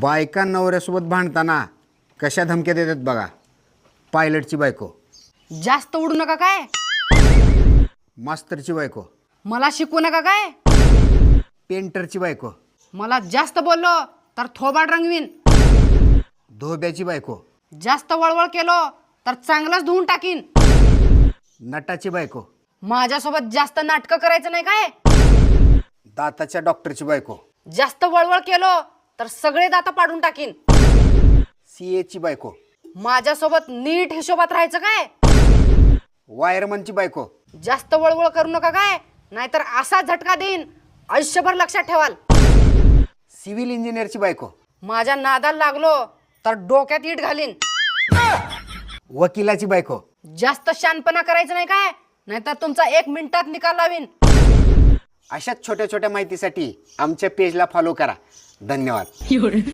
बायका नवऱ्यासोबत भांडताना कशा धमक्या देतात बघा. पायलटची बायको, जास्त उडू नका काय, मास्तरची बायको, मला शिकवू नका काय, पेंटरची बायको, मला जास्त बोललो तर थोबाड रंगवीन, धोब्याची बायको, जास्त वळवळ केलो तर चांगलंच धुवून टाकीन, नटाची बायको, माझ्यासोबत जास्त नाटकं करायचं नाही काय, दाताच्या डॉक्टरची बायको, जास्त वळवळ केलो तर सगळे दाता पाडून टाकीन, सीएची बायको, माझ्यासोबत नीट हिशोबात राहायचं काय, वायरमनची बायको, जास्त वळवळ करू नका काय, नाहीतर असा झटका देईन आयुष्यभर लक्षात ठेवाल, सिव्हिल इंजिनियरची बायको, माझ्या नादाला लागलो तर डोक्यात इट घालीन, वकिलाची बायको. जास्त शानपणा करायचं नाही काय, नाहीतर तुमचा 1 मिनिटात निकाल लावीन. अशाच छोट्या छोट्या माहितीसाठी आमच्या पेजला फॉलो करा. धन्यवाद.